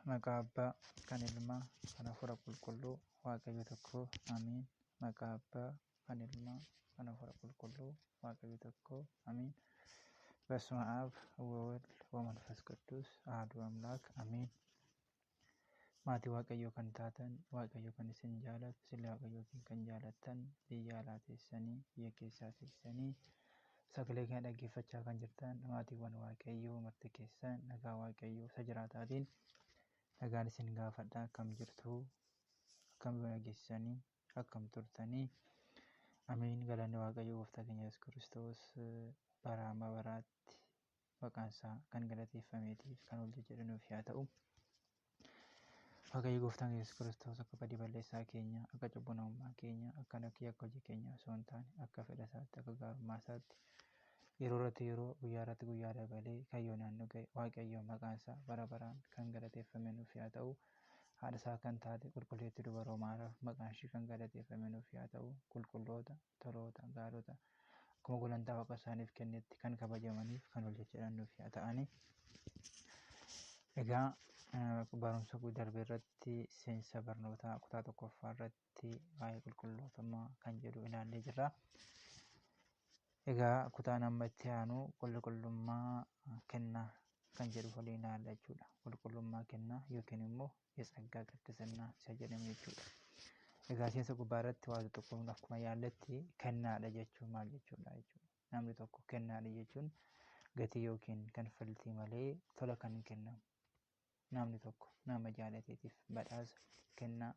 Maqaa Abbaa, kan Ilmaa, kan Hafuura Qulqulluu, Waaqayyo tokko, Amiin. Maqaa Abbaa, kan Ilmaa, kan Hafuura Qulqulluu, Waaqayyo tokko፣ አሜን። በስመ አብ ወወልድ ወመንፈስ ቅዱስ አሐዱ አምላክ አሜን። maatii Waaqayyoo kan taatan, Waaqayyo kan isin jaalatu, sila Waaqayyootiin kan jaalattan, biyya alaa teessanii, biyya keessaa teessanii sagalee kana dhaggeeffachaa kan jirtan maatiiwwan Waaqayyoo marti keessan nagaa Waaqayyoo isa jiraataatiin nagaan isin gaafadha. Akkam jirtu, akkam dhageessanii, akkam turtanii. Amiin. Galanni Waaqayyoo gooftaa keenya Yesuus Kiristoos bara amma baraatti maqaan isaa kan galateeffameetiif kan ol jedhanuuf haa ta'u. Waaqayyo gooftaan Yesuus Kiristoos akka badii balleessaa keenya, akka cubbuu namummaa keenya, akka nakkii akka hojii keenya osoo hin taane akka fedha isaatti, akka gaarummaa isaatti yeroo irratti yeroo, guyyaa irratti guyyaa dabalee kayyoo naannoo ga'e Waaqayyo maqaan isaa bara baraan kan galateeffame nuuf haa ta'u. Haadha isaa kan taate qulqulleettii dubaroo maaraaf maqaan ishii kan galateeffame nuuf haa ta'u. Qulqulloota, toloota, gaarota akkuma gulantaa Waaqa isaaniif kennetti kan kabajamaniif kan ol jedhanuuf haa ta'ani. Egaa barumsa darbe irratti seensa barnootaa kutaa tokkoffaa irratti waa'ee qulqullootummaa kan jedhu ilaallee jirra. Egaa kutaan amma itti aanu qulqullummaa kennaa kan jedhu waliin ilaalla jechuudha. Qulqullummaa kennaa yookiin immoo የጸጋ ቅድስና isa jedhamu jechuudha. Egaa seensa gubbaa irratti waan tokko akkuma yaalletti kennaadha jechuun maal jechuudha jechuudha. Namni tokko kennaadha jechuun gatii yookiin kanfaltii malee tola kan hin kennamu. Namni tokko nama jaalateetiif badhaasa kennaa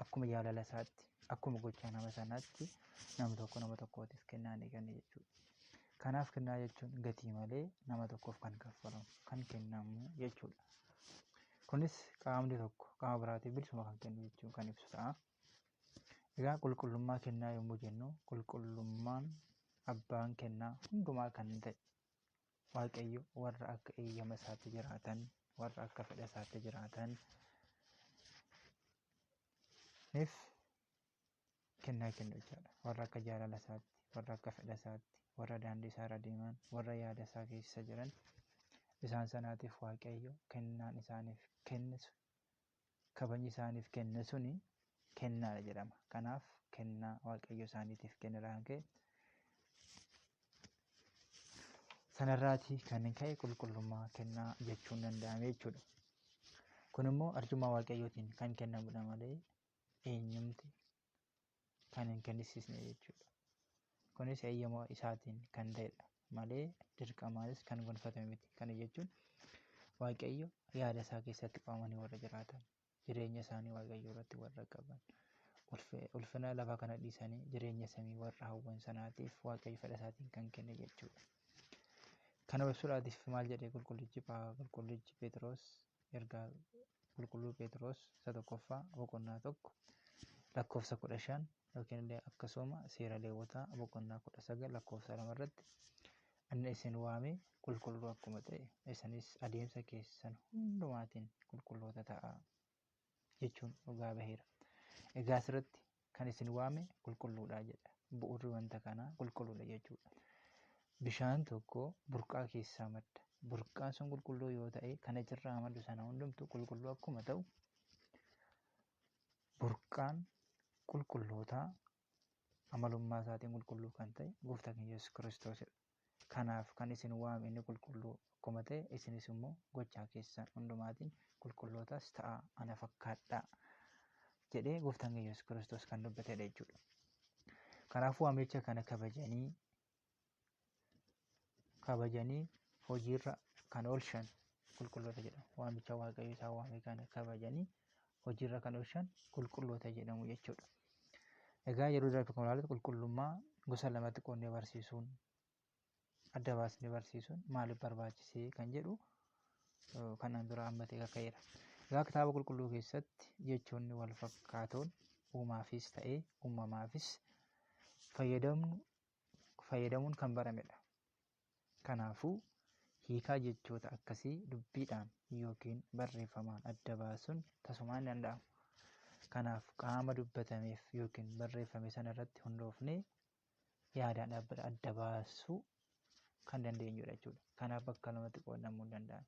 akkuma jaalala isaatti, akkuma gochaa nama sanaatti namni tokko nama tokkootiif kennaa ni kenna jechuudha. Kanaaf kennaa jechuun gatii malee nama tokkoof kan kaffalamu, kan kennamu jechuudha. Kunis qaamni tokko qaama biraatiif bilisuma kan kennu jechuun kan ibsu ta'a. Egaa qulqullummaa kennaa yommuu jennu, qulqullummaan abbaan kennaa hundumaa kan ta'e Waaqayyo warra akka eeyyama isaatti jiraatan, warra akka fedha isaatti jiraatan if kennaa kennu jechuudha. Warra akka jaalala isaatti, warra akka fedha isaatti, warra daandii isaa irra deeman, warra yaada isaa keessa jiran isaan sanaatiif Waaqayyo kennaan isaaniif kennisu, kabajni isaaniif kenne suni kennaadha jedhama. Kanaaf kennaa Waaqayyo isaaniitiif kennirraan ka'e sanarraatii kan ka'e qulqullummaa kennaa jechuun danda'ame jechuudha. Kun immoo arjummaa Waaqayyootiin kan kennamudha malee eenyumti kan hin kennisiisne jechuudha. Kunis eeyyama isaatiin kan ta'edha malee dirqamaanis kan gonfatame miti. Kana jechuun Waaqayyo yaada isaa keessatti qabamanii warra jiraatan, jireenya isaanii Waaqayyo irratti warra qaban, ulfina lafa kana dhiisanii jireenya samii warra hawwan sanaatiif Waaqayyo fedha isaatiin kan kenne jechuudha. Kana ibsuudhaatiif maal jedhee qulqullichi Phexros ergaa qulqulluu Phexros isa tokkoffaa boqonnaa 1 lakkoofsa 15 yookiin illee akkasuma seera Lewwotaa boqonnaa 19 lakkoofsa 2 irratti inni isin waamee qulqulluu akkuma ta'e isinis adeemsa keessan hundumaatiin qulqulloota ta'aa jechuun dhugaa baheera. Egaa asirratti kan isin waame qulqulluudha jedha. Bu'uurri wanta kanaa qulqulluudha jechuudha. Bishaan tokko burqaa keessaa madda. Burqaan sun qulqulluu yoo ta'e kan achirraa maddu sana hundumtu qulqulluu akkuma ta'u burqaan qulqullootaa amalummaa isaatiin qulqulluu kan ta'e gooftaa keenya Yesuus Kiristoosidha. Kanaaf kan isin waame inni qulqulluu akkuma ta'e isinis immoo gochaa keessan hundumaatiin qulqullootas ta'a ana fakkaadhaa jedhee gooftaan keenya Yesuus Kiristoos kan dubbatedha jechuudha. Kanaafuu waamicha kana kabajanii hojiirra kan oolchan qulqulloota jedhamu. Waamicha Waaqayyo isaa waame kana kabajanii hojiirra kan oolchan qulqulloota jedhamu jechuudha. Egaa yeroo darbe kan ilaalu qulqullummaa gosa lamatti qoonnee barsiisuun, adda baasnee barsiisuun maaliif barbaachisee kan jedhu kanaan dura hammatee ka'eera. Egaa kitaaba qulqulluu keessatti jechoonni wal fakkaatoon uumaafis ta'ee uumamaafis fayyadamuun kan baramedha. Kanaafuu hiikaa jechoota akkasii dubbiidhaan yookiin barreeffamaan adda baasuun tasumaan ni danda'ama. Kanaaf qaama dubbatameef yookiin barreeffame sana irratti hundoofnee yaadaan adda baasuu kan dandeenyudha jechuudha. Kanaaf bakka lamatti qoodamuu danda'a.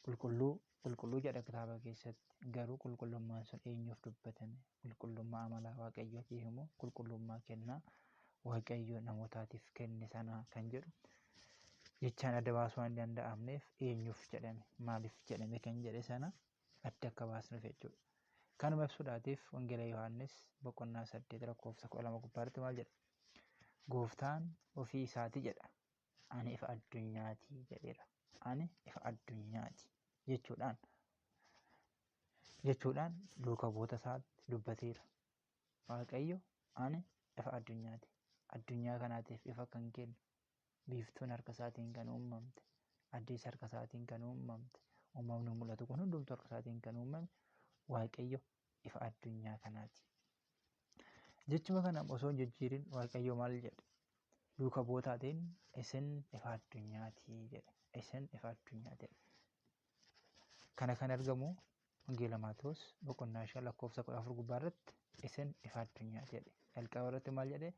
qulqulluu jedha kitaaba keessatti. Garuu qulqullummaan sun eenyuuf dubbatame? Qulqullummaa amalaa Waaqayyootiif immoo qulqullummaa kennaa Waaqayyo namootaatiif kenne sanaa kan jedhu jechaan adda baasuu waan danda'amneef eenyuuf jedhame maaliif jedhame kan jedhe sana adda akka baasnuuf jechuudha. Kanuma ibsuudhaatiif Wangeela Yohaannis boqonnaa 8 lakkoofsa 12 gubbaatti maal jedha? Gooftaan ofii isaatii jedha. Ani ifa addunyaati jedheera. Ani ifa addunyaati jechuudhaan duuka bu'oota isaatti dubbateera. Waaqayyo ani ifa addunyaati. Addunyaa kanaatiif ifa kan kennu biiftuun harka isaatiin kan uumamte, addeessi harka isaatiin kan uumamte, uumamni mul'atu kun hundumtuu harka isaatiin kan uumame Waaqayyo ifa addunyaa kanaati. Jechuma kana osoo hin jijjiirin Waaqayyo maal jedhe? Duuka bu'ootaatiin isin ifa addunyaati jedhe. Isin ifa addunyaati. Kana kan argamu Wangeela Maatewos boqonnaa 5 lakkoofsa 14 gubbaarratti isin ifa addunyaati jedhe. Jalqaba irratti maal jedhe?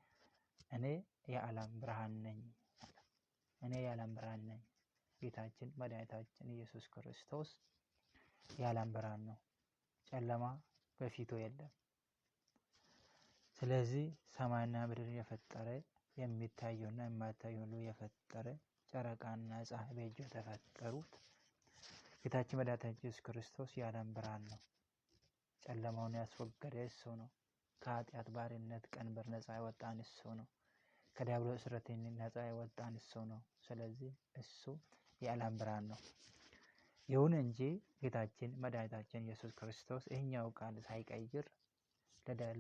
እኔ የዓለም ብርሃን ነኝ። እኔ የዓለም ብርሃን ነኝ። ጌታችን መድኃኒታችን ኢየሱስ ክርስቶስ የዓለም ብርሃን ነው። ጨለማ በፊቱ የለም። ስለዚህ ሰማይና ምድርን የፈጠረ የሚታየውና የማይታየው ሁሉ የፈጠረ ጨረቃና ፀሐይ በእጁ የተፈጠሩት ጌታችን መድኃኒታችን ኢየሱስ ክርስቶስ የዓለም ብርሃን ነው። ጨለማውን ያስወገደ እሱ ነው። ከኃጢአት ባርነት ቀንበር ነፃ ያወጣን እሱ ነው። ከዲያብሎስ እስራት ነፃ ያወጣን እሱ ነው። ስለዚህ እሱ የዓለም ብርሃን ነው። ይሁን እንጂ ጌታችን መድኃኒታችን ኢየሱስ ክርስቶስ ይህኛው ቃል ሳይቀይር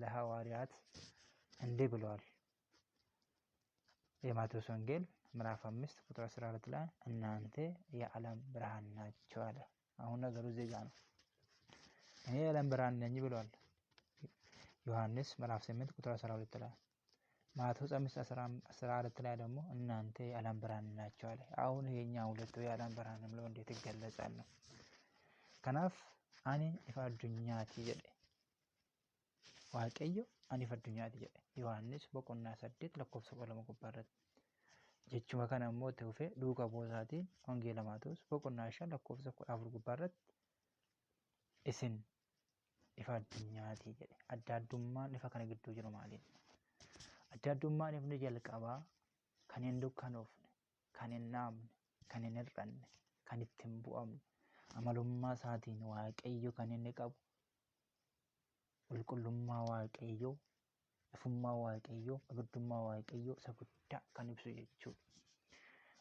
ለሐዋርያት እንዲህ ብለዋል። የማቴዎስ ወንጌል ምዕራፍ 5 ቁጥር 14 ላይ እናንተ የዓለም ብርሃን ናችሁ አለ። አሁን ነገሩ እዚህ ጋር ነው። እኔ የዓለም ብርሃን ነኝ ብለዋል። ዮሐንስ ምዕራፍ 8 ቁጥር 12 ላይ ማቴዎስ 5:14 ላይ ደግሞ እናንተ የዓለም ብርሃን ናችሁ አለ። አሁን ይሄኛ ሁለቱ የዓለም ብርሃን ነው እንዴት ይገለጻል ነው? ከናፍ አኒ ኢፋ አዱኛቲ ጀደ waaqayyo ani ifa addunyaati jedhe. Yohaannis boqonnaa 8 lakkoofsa 12 gubbaarratti. Jechuma kana immoo itti fufee duuka bu'ootaatiin Wangeela Maatewos boqonnaa 5 lakkoofsa 14 gubbaarratti isin ifa addunyaati jedhe. Adda addummaan ifa kana gidduu jiru maaliin? Adda addummaan ifni jalqabaa kan hin dukkanoofne, kan hin dhaamne, kan hin hir'anne, kan ittiin bu'amne, amalummaa isaatiin Waaqayyo kan inni qabu, qulqullummaa Waaqayyoo, ifummaa Waaqayyoo, abiddummaa Waaqayyoo isa guddaa kan ibsu jechuudha.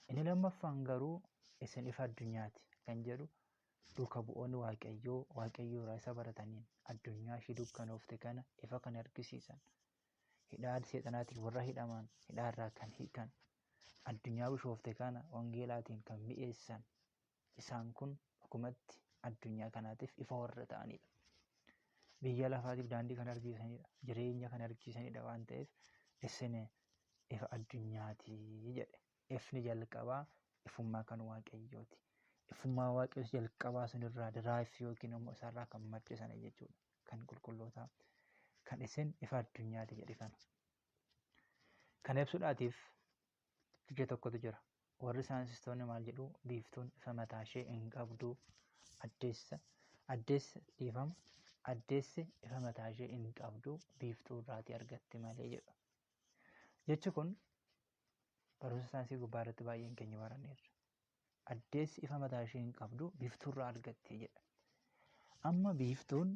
Inni lammaffaan garuu isin ifa addunyaati kan jedhu duuka bu'oonni Waaqayyoo irraa isa barataniin addunyaa ishee dukkanoofte kana ifa kan argisiisan, hidhaa seexanaatiin warra hidhaman hidhaarraa kan hiikan, addunyaa bishoofte kana wangeelaatiin kan mi'eessan, isaan kun dhugumatti addunyaa kanaatiif ifa warra ta'anidha. Biyya lafaatiif daandii kan argisiisanidha. Jireenya kan argisiisanidha waan ta'eef isin ifa addunyaati jedhe. Ifni jalqabaa ifummaa kan Waaqayyooti. Ifummaa Waaqayyoos jalqabaa sunirraa diraayif yookiin immoo isarraa kan maddisan jechuudha. Kan qulqullootaa kan isin ifa addunyaati jedhe kana. Kana ibsuudhaatiif ija tokkotu jira. Warri saayinsistoonni maal jedhu biiftuun ifa mataa ishee hin qabdu, addeessi ifa mataa ishee hin qabdu biiftuu irraatii argatti malee jedhu. Jechi kun barumsa saayinsii gubbaarratti baay'een keenya baranneerra. Addeessi ifa mataa ishee hin qabdu biiftuu irraa argatti jedha. Amma biiftuun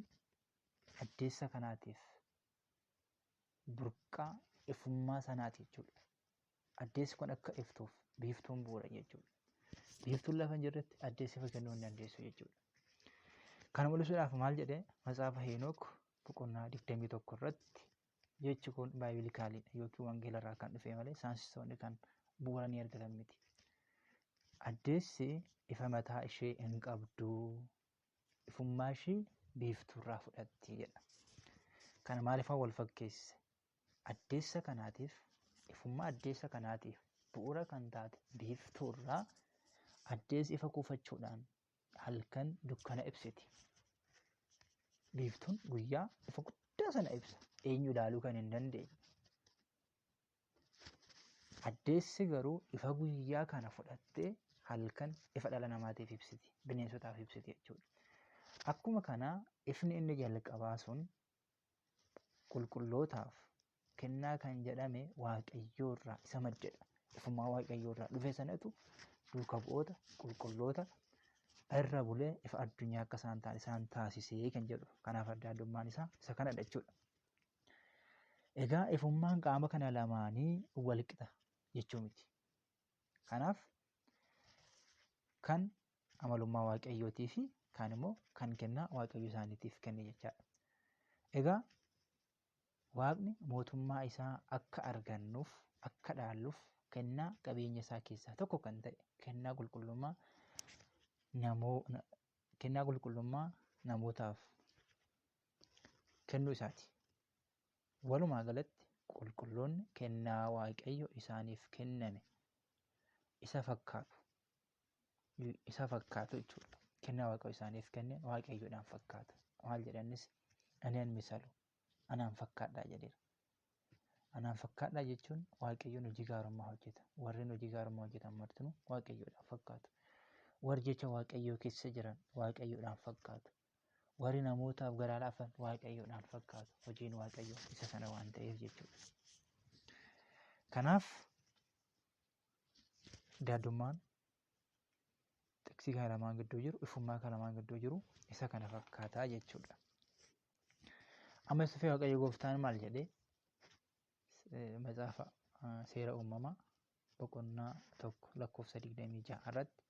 addeessa kanaatiif burqaa ifummaa sanaati jechuudha. Addeessi kun akka iftuuf biiftuun bu'uura jechuudha. Biiftuun lafa hin jirretti addeessi ifa kennuu hin dandeessu jechuudha. Kana mul'isuudhaaf maal jedhee Matsaafa Heenook boqonnaa 21 irratti jechi kun baay'ilikaaliidha yookiin wangeela irraa kan dhufe malee saayinsistoonni kan bu'uuranii argatan miti. Addeessi ifa mataa ishee hin qabdu, ifummaa ishee biiftuu irraa fudhatti jedha. Kana maaliifaa wal fakkeesse? Addeessa kanaatiif, ifummaa addeessa kanaatiif bu'uura kan taate biiftuu irraa addeessi ifa kuufachuudhaan halkan dukkana ibsiti. Biiftuun guyyaa ifa guddaa sana ibsa. Eenyu ilaaluu kan hin dandeenye. Addeessi garuu ifa guyyaa kana fudhattee halkan ifa dhala namaatiif ibsiti, bineensotaaf ibsiti jechuudha. Akkuma kanaa ifni inni jalqabaa sun qulqullootaaf kennaa kan jedhame Waaqayyoorraa isa maddedha. Ifummaa Waaqayyoorraa dhufe sanatu duuka bu'oota qulqulloota irra bulee ifa addunyaa akka isaan ta'an isaan taasisee kan jedhu. Kanaaf adda addummaan isaa isa kanadha jechuudha. Egaa ifummaan qaama kana lamaanii wal qixa jechuu miti. Kanaaf kan amalummaa Waaqayyootii fi kaan immoo kan kennaa Waaqayyo isaaniitiif kenne jechaadha. Egaa Waaqni mootummaa isaa akka argannuuf, akka dhaalluuf kennaa qabeenya isaa keessaa tokko kan ta'e kennaa qulqullummaa namootaaf kennuu isaati. Walumaa galatti qulqulloonni kennaa Waaqayyo isaaniif kenname isa fakkaatu jechuudha. Kennaa Waaqayyo isaaniif kenne Waaqayyoodhaan fakkaata. Maal jedhannis ani misalu anaan fakkaadhaa jedheera. Anaan fakkaadhaa jechuun Waaqayyoon hojii gaarummaa hojjeta. Warreen hojii gaarummaa hojjetan martinuu Waaqayyoodhaan fakkaatu. Warri jecha Waaqayyoo keessa jiran Waaqayyoodhaan fakkaatu. Warri namootaaf garaa laafan Waaqayyoodhaan fakkaatu. Hojiin Waaqayyoo isa sana waan ta'eef jechuudha. Kanaaf daadummaan xiksii kana lamaan gidduu jiru, ifummaa kana lamaan gidduu jiru isa kana fakkaataa jechuudha. Amma isa Waaqayyo Gooftaan maal jedhee Macaafa Seera Uumamaa boqonnaa 1:26 irratti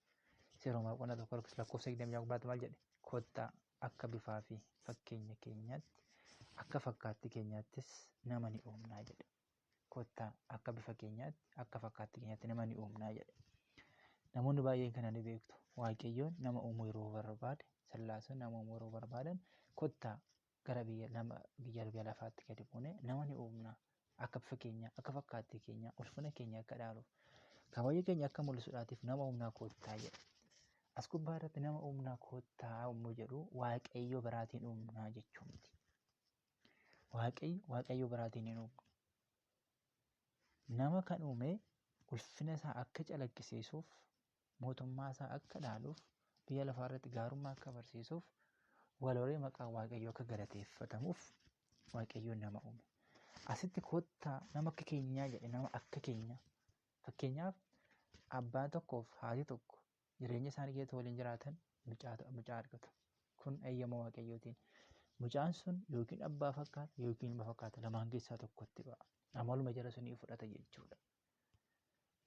Seera Uumamaa boqonnaa 1:26 maal jedhe? Kottaa akka bifaa fi fakkeenya keenyaatti akka fakkaattii keenyaattis nama ni uumnaa jedhe. Kottaa akka bifa keenyaatti akka fakkaattii keenyaatti nama ni uumnaa jedhe. Namoonni baay'een kana ni beektu. Waaqayyoon nama uumuu yeroo barbaade, Sillaaseen nama uumuu yeroo barbaadan kottaa gara biyya lafaatti gadi buunee nama ni uumnaa. Akka bifa keenya, akka fakkaattii keenya, ulfina keenya akka dhaaluuf, kabaja keenya akka mul'isuudhaatiif nama uumnaa kottaa jedhe. As gubbaa irratti nama uumnaa kottaa yommuu jedhu Waaqayyo biraatiin uumnaa jechuu miti. Waaqayyo biraatiin hin uumne. Nama kan uume ulfina isaa akka calaqqisiisuuf, mootummaa isaa akka dhaaluuf, biyya lafaa irratti gaarummaa akka barsiisuuf, waloree maqaa Waaqayyoo akka galateeffatamuuf Waaqayyoon nama uume. Asitti kottaa nama akka keenyaa jedhe, nama akka keenya. Fakkeenyaaf abbaan tokkoof haati tokko jireenya isaanii keessatti waliin jiraatan mucaa argatu. Kun eeyyama Waaqayyootiin. Mucaan sun yookiin abbaa fakkaata yookiin ilma fakkaata, lamaan keessaa tokkotti ba'a. Amaluma jara sunii fudhata jechuudha.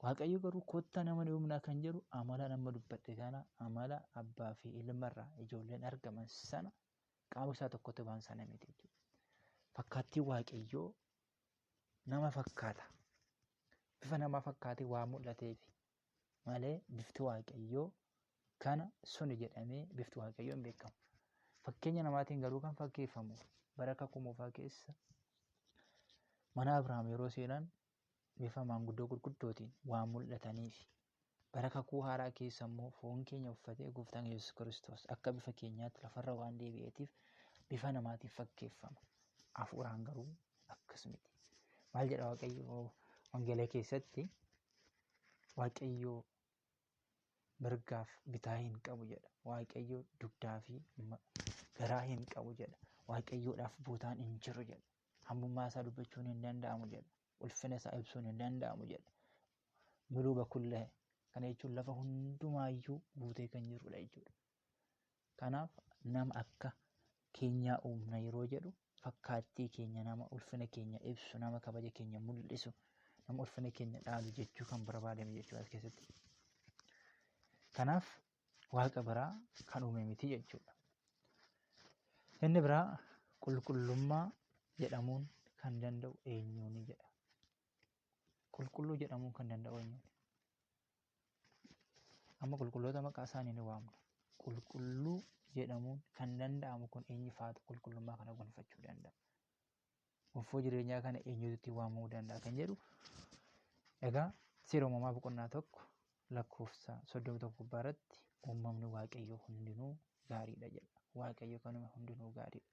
Waaqayyo garuu kottaa nama ni uumnaa kan jedhu amala nama dubbadhe kana amala abbaa fi ilmarraa ijoolleen argaman sana qaama isaa tokkotti ba'an sana miti jechuudha. Fakkaattiin Waaqayyoo nama fakkaata. Bifa namaa fakkaatee waan mul'ateef malee bifti Waaqayyoo kana suni jedhamee bifti Waaqayyoo hin beekamu. Fakkeenya namaatiin garuu kan fakkeeffamu bara kakuu moofaa keessa mana Abrahaam yeroo seenan bifa maanguddoo gurguddootiin waan mul'ataniif bara kakuu haaraa keessa immoo foon keenya uffatee Gooftaan Yesuus Kiristoos akka bifa keenyaatti lafarra waan deebi'eetiif bifa namaatiin fakkeeffama. Hafuuraan garuu akkas miti. Maal jedha Waaqayyo Wangeela keessatti? Waaqayyo mirgaaf bitaa hin qabu jedha. Waaqayyo dugdaa fi garaa hin qabu jedha. Waaqayyoodhaaf bootaan hin jiru jedha. Hammummaa isaa dubbachuun hin danda'amu jedha. Ulfina isaa ibsuun hin danda'amu jedha. Miluu bakullee kana jechuun lafa hundumaayyuu guutee kan jirudha jechuudha. Kanaaf nama akka keenyaa uumna yeroo jedhu fakkaattii keenya, nama ulfina keenya ibsu, nama kabaja keenya mul'isu, nama ulfina keenya dhaalu jechuu kan barbaadame jechuudha as keessatti. Kanaaf Waaqa biraa kan uume miti jechuudha. Inni biraa qulqullummaa jedhamuun kan danda'u eenyuuni jedha. Qulqulluu jedhamuun kan danda'u eenyuuni? Amma qulqulloota maqaa isaanii ni waamna. Qulqulluu jedhamuun kan danda'amu kun eenyu faatu qulqullummaa kana gonfachuu danda'a? Gonfoo jireenyaa kana eenyutti waamamuu danda'a kan jedhu. Egaa Seera Uumamaa boqonnaa 1:31 irratti uumamni Waaqayyoo hundinuu gaariidha jedha. Waaqayyo kanuma hundinuu gaariidha.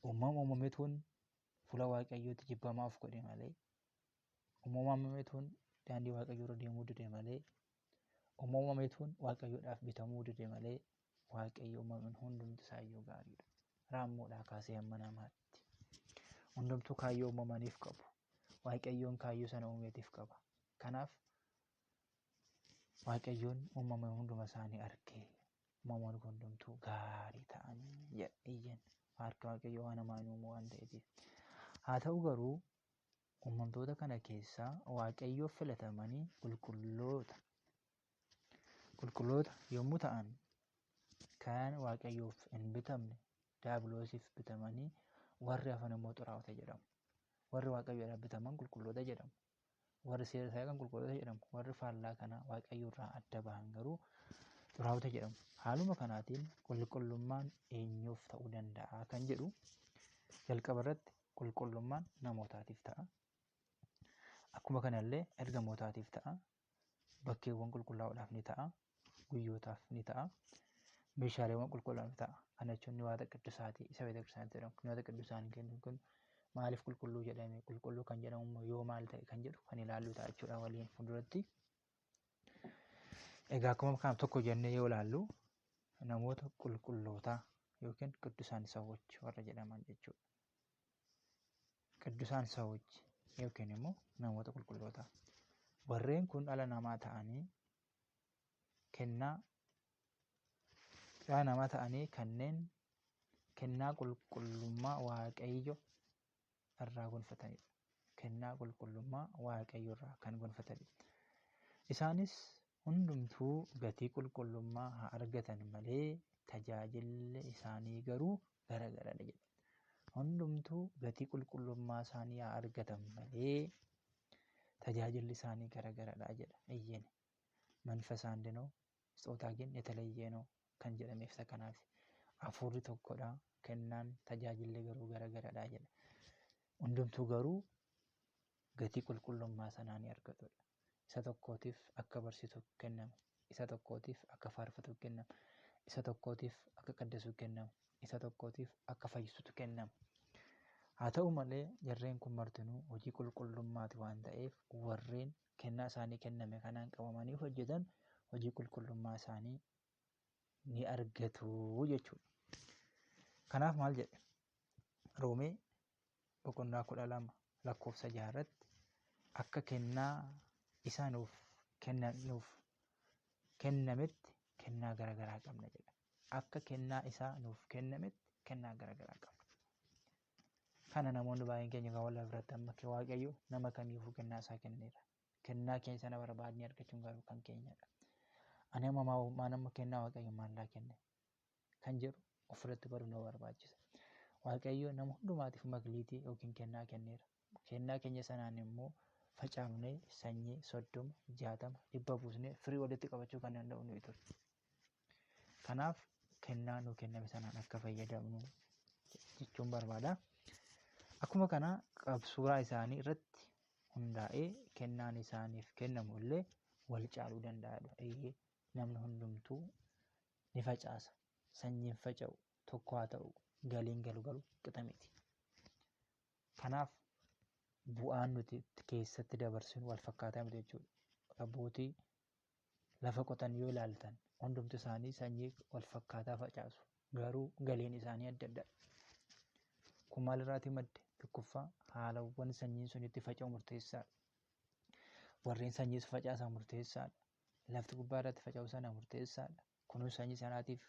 Uumametuun fuula Waaqayyootti jibbamaaf godhe malee, uumametuun daandii Waaqayyoo irra deemuu dide malee, uumameetuun waaqayyoodhaaf bitamuu dide malee waaqayyo uumamuun hundumti isaayyuu gaariidha. Raammoodhaa kaasee hamma namaatti. Hundumtuu kaayyoo uumamaniif qabu. Waaqayyoon kaayyoo sana uumeetiif qaba. Kanaaf waaqayyoon uumama hunduma isaanii argee uumamoonni hundumtuu gaarii ta'anii jedha iyyan. Harka waaqayyoo waan namaa hin uumu waan ta'eef. Haa ta'u garuu uumamtoota kana keessaa waaqayyoof filatamanii qulqulloota yommuu ta'an kan waaqayyoof hin bitamne daabiloosiif bitamanii warri hafan immoo xuraa'ota jedhamu. Warri waaqayyoodhaaf bitaman qulqulloota jedhamu. Warri seera isaa eegan qulqulloota jedhamu. Warri faallaa kana waaqayyoorraa adda bahan garuu xuraa'ota jedhamu. Haaluma kanaatiin qulqullummaan eenyuuf ta'uu danda'a kan jedhu jalqaba irratti qulqullummaan namootaatiif ta'a. Akkuma kanallee ergamootaatiif ta'a. Bakkeewwan qulqullaa'uudhaaf ni ta'a. Guyyootaaf ni ta'a. Meeshaaleewwan qulqullaa'uuf ta'a. Kana jechuun niwaata qiddusaati. Isa beeksisanitti jedhamu. Niwaata qiddusaan kennu kun maaliif qulqulluu jedhame? Qulqulluu kan jedhamu yoo maal ta'e kan jedhu kan ilaallu ta'a jechuudha waliin fuulduratti. Egaa akkuma kana tokko jennee yoo ilaallu namoota qulqullootaa yookiin qiddusaan sawochi warra jedhaman jechuudha. Qiddusaan sawochi yookiin immoo namoota qulqullootaa. Warreen kun dhala namaa ta'anii kanneen kennaa qulqullummaa waaqayyo irraa gonfatanidha. Kennaa qulqullummaa waaqayyo irraa kan gonfatanidha. Isaanis hundumtuu gatii qulqullummaa haa argatan malee tajaajilli isaanii garuu garagaradha jedha. Hundumtuu gatii qulqullummaa isaanii haa argatan malee tajaajilli isaanii garagaradha jedha iyyani. Manfasa አንድ ነው ስጦታ ግን የተለየ ነው kan jedhameef isa kanaaf hafuurri tokkodha kennaan tajaajilli garuu garagaradha jedha. Hundumtuu garuu gatii qulqullummaa sanaa ni argatudha. Isa tokkootiif akka barsiisuuf kennama. Isa tokkootiif akka faarfatuuf kennama. Isa tokkootiif akka qaddasuuf kennama. Isa tokkootiif akka fayyisuuf kennama. Haa ta'u malee jarreen kun martinuu hojii qulqullummaati waan ta'eef warreen kennaa isaanii kenname kanaan qabamanii hojjetan hojii qulqullummaa isaanii ni argatu jechuudha. Kanaaf maal jedhe? Roomee boqonnaa 12 lakkoofsa 6 irratti akka kennaa isaa nuuf kennametti kennaa garagaraa qabna jedha. Akka kennaa isaa nuuf kennametti kennaa garagaraa qabna. Kana namoonni baay'een keenya kan walaa biratti amma waaqayyo nama kamiifuu kennaa isaa kenneera. Kennaa keenya sana barbaadnee argachuun garuu kan keenyadha. Ani amma kennaa waaqayyo maallaa kenne kan jedhu ofirratti baruu nu barbaachisa. Waaqayyo nama hundumaatiif magliitii yookiin kennaa kenneera. Kennaa keenya sanaan immoo facaafnee sanyii 30, 60, 100 buusnee firii walitti qabachuu kan danda'u nuyi ture. Kanaaf kennaa nu kenname sanaan akka fayyadamnu jechuun barbaada. Akkuma kana qabsuuraa isaanii irratti hundaa'ee kennaan isaaniif kennamu illee wal caaluu danda'a. Namni hundumtuu ni facaasa. Sanyiin faca'u tokko haa ta'u galiin galu garuu qixa miti. Kanaaf bu'aan nuti keessatti dabarsinu wal fakkaataa miti jechuudha. Abbootii lafa qotan yoo ilaaltan hundumti isaanii sanyii wal fakkaataa facaasu. Garuu galiin isaanii adda addadha. Kun maalirraatii madde? Tokkoffaa haalawwan sanyiin sun itti faca'u murteessaadha. Warreen sanyii facaasan murteessaadha. Lafti gubbaa irratti faca'u sana murteessaadha. Kunuun sanyii sanaatiif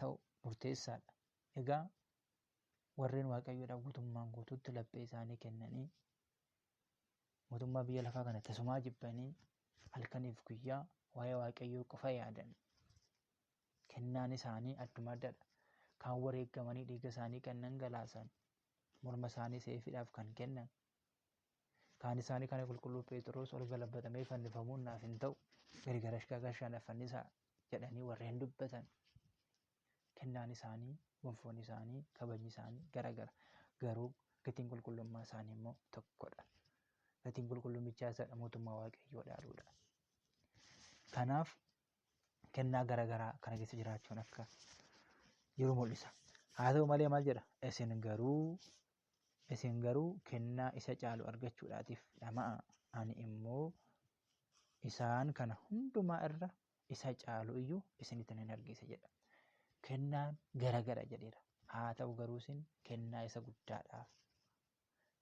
ta'u murteessaadha. Egaa warreen waaqayyoodhaaf guutummaan guutuutti laphee isaanii kennanii mootummaa biyya lafaa kana tasumaa jibbanii halkaniif guyyaa waa'ee waaqayyoo qofa yaadan kennaan isaanii adduma addadha. Kaan wareeggamanii dhiiga isaanii kan dhangalaasan morma isaanii seefiidhaaf kan kennan. Kaan isaanii kana qulqulluu Phexros ol galabbatamee fannifamuun naaf hin ta'u gargara fannisaa jedhanii warreen dubbatan. Kennaan isaanii, gonfoon isaanii, kabajni isaanii garagara. Garuu gatiin qulqullummaa isaanii immoo tokkodha. Gatiin qulqullummichaa isadha mootummaa waaqayyoo dhaaluudha. Kanaaf kennaa garagaraa kana keessa jiraachuun akka jiru mul'isa. Haa ta'u malee maal jedha? Isin garuu kennaa isa caalu argachuudhaatiif dhama'a. Ani immoo isaan kana hundumaa irra isa caalu iyyuu isinitti nan argisa jedha. Kennaan gara jedheera. Haa ta'u garuu isin kennaa isa guddaadhaaf,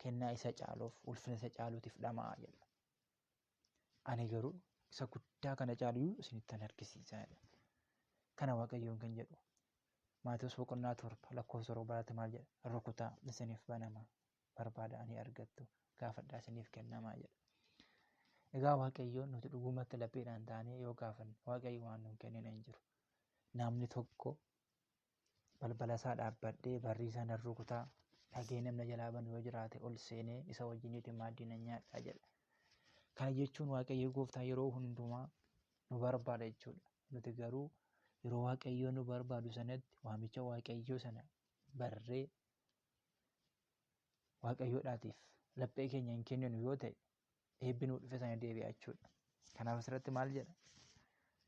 kennaa isa caaluuf, ulfina isa caaluutiif dhama'a jedha. Ani garuu isa guddaa kana caaluyyuu isinitti nan argisiisa jedha. Kana Waaqayyoon kan jedhu. Maatewos boqonnaa 7 lakkoofsa 7 maal jedha? Rukutaa isiniif banama, barbaadanii argattu, gaafadhaa isiniif kennamaa jedha. Egaa Waaqayyoon nuti dhugumatti lapheedhaan taanee yoo gaafanne Waaqayyo waan nuun kennina hin jiru. Namni tokko balbala isaa dhaabbadhee barrii isaa nan rukutaa, dhagee namni jalaa banu yoo jiraate ol seenee isa wajjiniitiin maaddii nan nyaadhaa jedha. Kana jechuun Waaqayyo Gooftaa yeroo hundumaa nu barbaada jechuudha. Nuti garuu yeroo Waaqayyoo nu barbaadu sanatti waamicha Waaqayyoo sana barree Waaqayyoodhaatiif laphee keenya hin kenninu yoo ta'e eebbi nuu dhufe sana deebi'a jechuudha. Kanaaf asirratti maal jedha?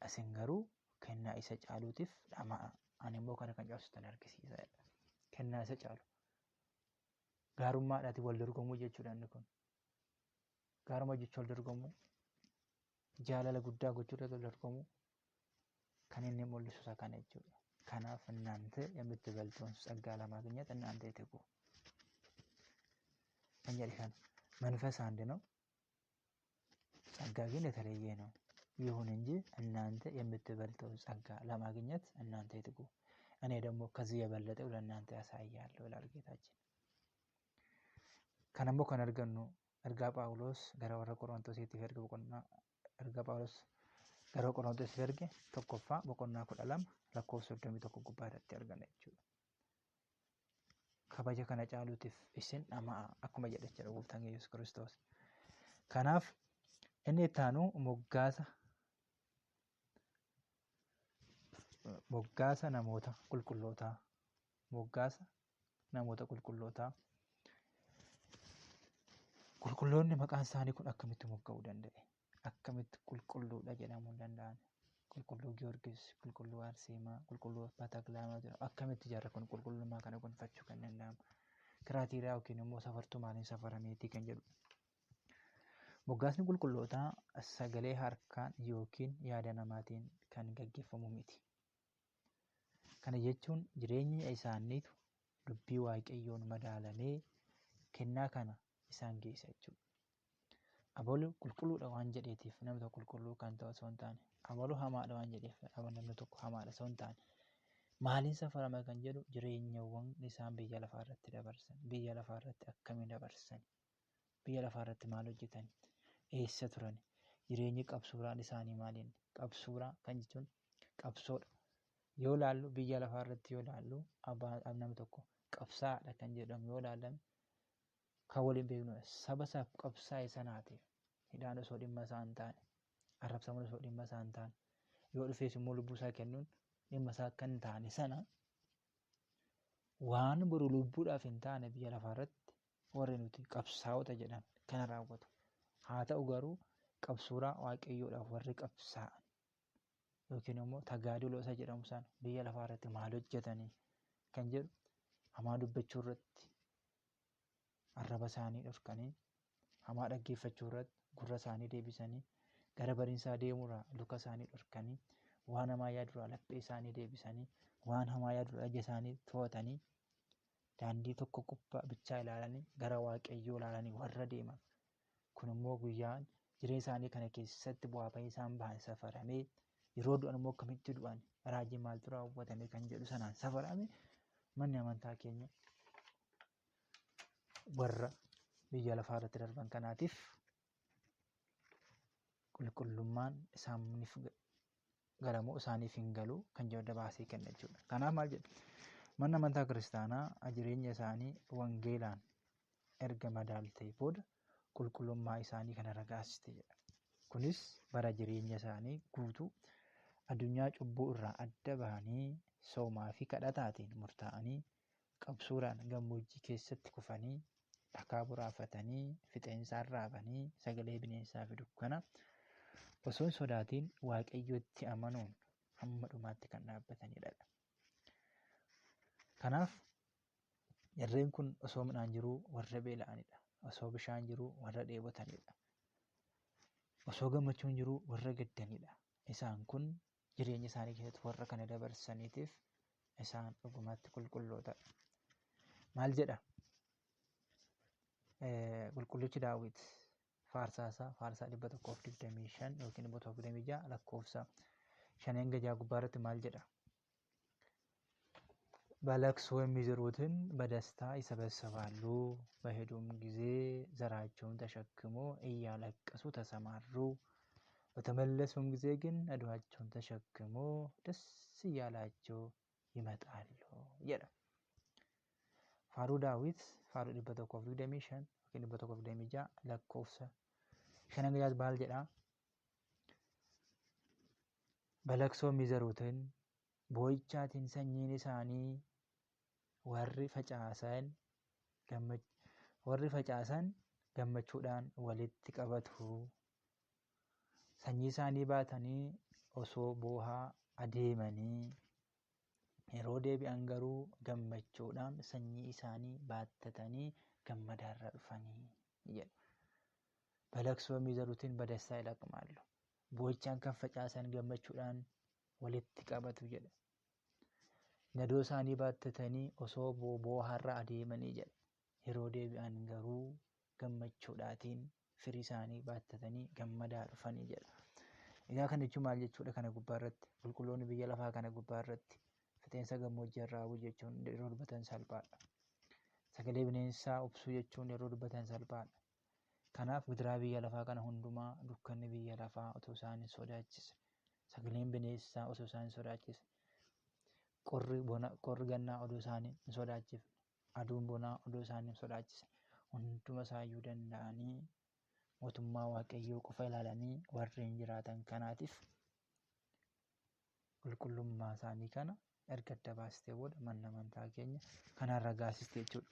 Isin garuu kennaa isa caaluutiif dhama'a. Ani immoo kana kan cabsitan argisiisa jedha. Kennaa isa caalu. Gaarummaadhaati wal dorgomuu jechuudha inni kun. Gaarummaa jechuun wal dorgomuu. Jaalala guddaa gochuudhaaf wal dorgomuu. Kan inni mul'isu isa kana jechuudha. Kanaaf እናንተ የምትበልጠውን ጸጋ ለማግኘት እናንተ ትጉ። እንግዲህ መንፈስ አንድ ነው፣ ጸጋ ግን የተለየ ነው። ይሁን እንጂ እናንተ የምትበልጠውን ጸጋ ለማግኘት እናንተ ትጉ፣ እኔ ደግሞ ከዚህ የበለጠው ለእናንተ ያሳያለሁ ይላል ጌታችን። ከነሞ ከነርገኑ እርጋ ጳውሎስ ገራ ወረ ቆሮንቶስ ይተፈርግ በቆና እርጋ ጳውሎስ ገራ ቆሮንቶስ ይፈርግ ተቆፋ በቆና ኮዳላም lakkoofsa 31 gubbaa irratti argana jechuudha. Kabaja kana caaluutiif isin dhama'a akkuma jedha Gooftaan Yesuus Kiristoos. Kanaaf inni itti aanu moggaasa namoota qulqullootaa. Moggaasa namoota qulqullootaa. Qulqulloonni maqaan isaanii kun akkamitti mogga'uu danda'e? Akkamitti qulqulluudha jedhamuu danda'an? Qulqulluu Giyoorgis, qulqulluu Arseemaa, qulqulluu Abbaa Taklaamaa jedhamu akkamitti jarri kun qulqullummaa kana gonfachuu kan danda'amu? Kiraatiiriyaa yookiin immoo safartuu maaliin safarameetii kan jedhu. Moggaasni qulqullootaa sagalee harkaan yookiin yaada namaatiin kan gaggeeffamu miti. Kana jechuun jireenya isaaniitu dubbii Waaqayyoon madaalamee kennaa kana isaan geessa jechuudha. Abaluu qulqulluudha waan jedheetiif namni tokko qulqulluu kan ta'u osoo hin taane, abaluu hamaadha waan jedheef namni tokko hamaadha osoo hin taane, maaliin safarama kan jedhu jireenyawwan isaan biyya lafaa irratti dabarsan, biyya lafaa irratti akkamiin dabarsan, biyya lafaa irratti maal hojjetan, eessa turan, jireenyi qabsuuraan isaanii maaliin? Qabsuuraa kan jechuun qabsoodha. Yoo laallu biyya lafaa irratti yoo laallu namni tokko qabsaadha kan jedhamu yoo laallan kan waliin beeknudha. Saba isaaf qabsaa'e sanaatiif hidhaan osoo dhimma isaa hin taane, arrabsamuun osoo dhimma isaa hin taane, yoo dhufees immoo lubbuu isaa kennuun dhimma isaa akka hin taane sana waan boru lubbuudhaaf hin taane biyya lafaa irratti warri nuti qabsaa'ota jedhan kana raawwatu. Haa ta'u garuu qabsuuraa Waaqayyoodhaaf warri qabsaa'an yookiin immoo tagaadiloo isa jedhamu sana biyya lafaa irratti maal hojjetanii kan jedhu hamaa dubbachuu irratti arraba isaanii dhorkanii, hamaa dhaggeeffachuu irratti gurra isaanii deebisanii, gara bariinsaa deemuurraa luka isaanii dhorkanii, waan hamaa yaaduurraa laphee isaanii deebisanii, waan hamaa yaaduurraa ija isaanii to'atanii, daandii tokko gubbaa bichaa ilaalanii gara Waaqayyoo ilaalanii warra deeman. Kun immoo guyyaan jireenya isaanii kana keessatti bu'aa bahii isaan bahan safaramee, yeroo du'an immoo akkamitti du'an, raajii maaltu raawwatame kan jedhu sanaan safarame manni amantaa keenya warra biyya lafaa irratti darban kanaatiif qulqullummaan isaaniif galamoo isaaniif hin galu kan jedhu dabaasee kenna jechuudha. Kanaaf maal jedhu? Manni amantaa kiristaanaa jireenya isaanii wangeelaan erga madaaltee booda qulqullummaa isaanii kana ragaasiste jedha. Kunis bara jireenya isaanii guutuu addunyaa cubbuu irraa adda bahanii soomaa fi kadhataatiin murtaa'anii qabsuuraan gammoojjii keessatti kufanii dhakaa buraafatanii fixeensaan raabanii sagalee bineensaa fi dukkana osoo hin sodaatiin Waaqayyotti amanuun hamma dhumaatti kan dhaabbatanidha. Kanaaf jarreen kun osoo midhaan jiruu warra beela'anidha. Osoo bishaan jiruu warra dheebotanidha. osoo gammachuun jiru warra gaddanidha. Isaan kun jireenya isaanii keessatti warra kana dabarsaniitiif isaan dhugumatti qulqulloota. Maal jedha? Qulqullichi Daawit faarsaa 125 yookiin 126 lakkoofsa 5 gubbaarratti maal jedha? በለቅሶ የሚዘሩትን በደስታ ይሰበስባሉ፣ በሄዱም ጊዜ ዘራቸውን ተሸክሞ እያለቀሱ ተሰማሩ፣ በተመለሱም ጊዜ ግን ነዶአቸውን ተሸክሞ ደስ እያላቸው ይመጣሉ jedha. Faaruu Daawit faaruu 125 yookiin 126 lakkoofsa 5 maal jedha? በለቅሶ የሚዘሩትን boo'ichaatiin sanyiin isaanii warri facaasan gammachuudhaan walitti qabatu. Sanyii isaanii baatanii osoo boohaa adeemanii yeroo deebi'an garuu gammachuudhaan sanyii isaanii baattatanii gammadaarra dhufanii jedha. በለቅሶ የሚዘሩትን በደስታ ይለቅማሉ፣ boo'ichaan kan facaasan gammachuudhaan walitti qabatu jedha. Nadoo isaanii baattatanii osoo booharra adeemanii jedha. Yeroo deebi'an garuu gammachuudhaatiin firii isaanii baattatanii gammadaa dhufanii jedha. Egaa kana jechuun maal jechuudha? Kana gubbaarratti qulqulloonni biyya lafaa kana gubbaarratti fixeensa gammoojjii irraa jechuun yeroo dubbatan salphaadha. Sagalee bineensaa obsuu jechuun yeroo dubbatan salphaadha. Kanaaf gidiraa biyya lafaa kana hundumaa dukkanni biyya lafaa otoo isaan hin sodaachise, sagaleen bineensaa osoo isaan hin sodaachise, qorri gannaa odoo isaan hin sodaachifne, aduun bonaa odoo isaan hin sodaachise, hunduma isaayyuu danda'anii mootummaa Waaqayyoo qofa ilaalanii warreen jiraatan kanaatiif qulqullummaa isaanii kana erga adda baastee booda manni amantaa keenya kanaan ragaasiste jechuudha.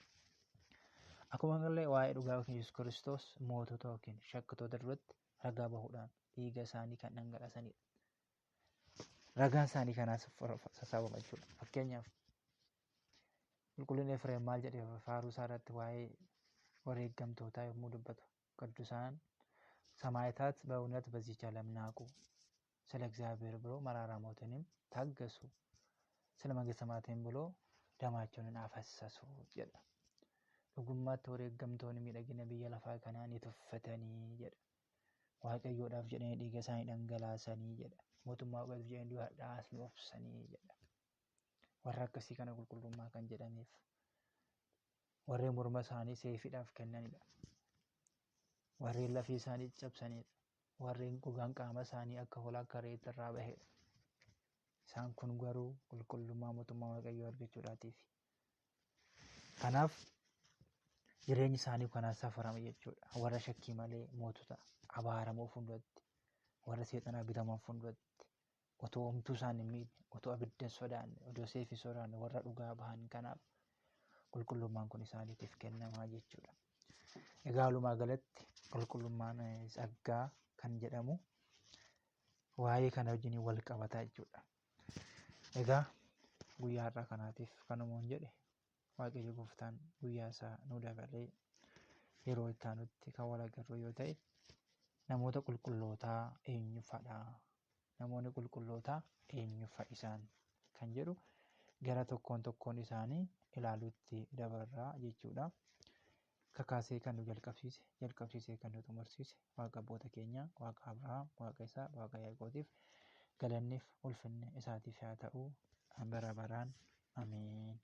Akkuma kanallee waa'ee dhugaa Yesuus Kiristoos mootota yookiin shakkitoota duratti ragaa bahuudhaan dhiiga isaanii kan dhangalaasanidha. Ragaan isaanii kanaas sassaabama jechuudha. Fakkeenyaaf qulqullinni Efreem maal jedhee faaruu isaa irratti waa'ee wareeggamtootaa yommuu dubbatu ቅዱሳን ሰማዕታት በእውነት በዚህች ዓለም ናቁ፣ ስለ እግዚአብሔር ብሎ መራራ ሞትንም ታገሱ፣ ስለ መንግሥተ ሰማያትም ብሎ ደማቸውን አፈሰሱ jedha. Dhugummaatti wareeggamtoonni miidhagina biyya lafaa kanaa ni tuffatanii jedha. Waaqayyoodhaaf jedhanii dhiiga isaanii dhangalaasanii jedha. Mootummaa Waaqayyoof jedhanii du'aadhaas ni obsanii jedha. Warra akkasii kana qulqullummaa kan jedhaniif warreen morma isaanii seefiidhaaf kennanidha. Warreen lafee isaanii cabsanidha. Warreen gogaan qaama isaanii akka hoolaa akka re'eetti irraa bahedha. Isaan kun garuu qulqullummaa mootummaa Waaqayyoo argachuudhaatiif. Kanaaf jireenyi isaanii kanaan safarame jechuudha. Warra shakkii malee mootota abaaramoo fuulduratti, warra seexanaa bitaman fuulduratti otoo homtuu isaan hin miidhe, otoo abidda hin sodaanne, otoo seefii sodaanne warra dhugaa bahan kanaaf qulqullummaan kun isaaniitiif kennamaa jechuudha. Egaa walumaa galatti qulqullummaan tsaggaa kan jedhamu waa'ee kana wajjin wal qabata jechuudha. Egaa guyyaa har'aa kanaatiif kanumaan jedhe Waaqayyo Gooftaan guyyaa isaa nu dabalee yeroo itti aanutti kan wal agarru yoo ta'e, namoota qulqullootaa eenyu fadhaa? Namoonni qulqullootaa eenyu fa'isaan kan jedhu gara tokkoon isaanii ilaaluutti dabarraa jechuudha. Kakaasee kan nu jalqabsiisee kan nu xumursiise Waaqa abboota keenyaa, Waaqa Abrahaam, Waaqa isaa, Waaqa Yaaqootiif galanniif ulfinni isaatiif haa ta'u bara baraan. Ameen.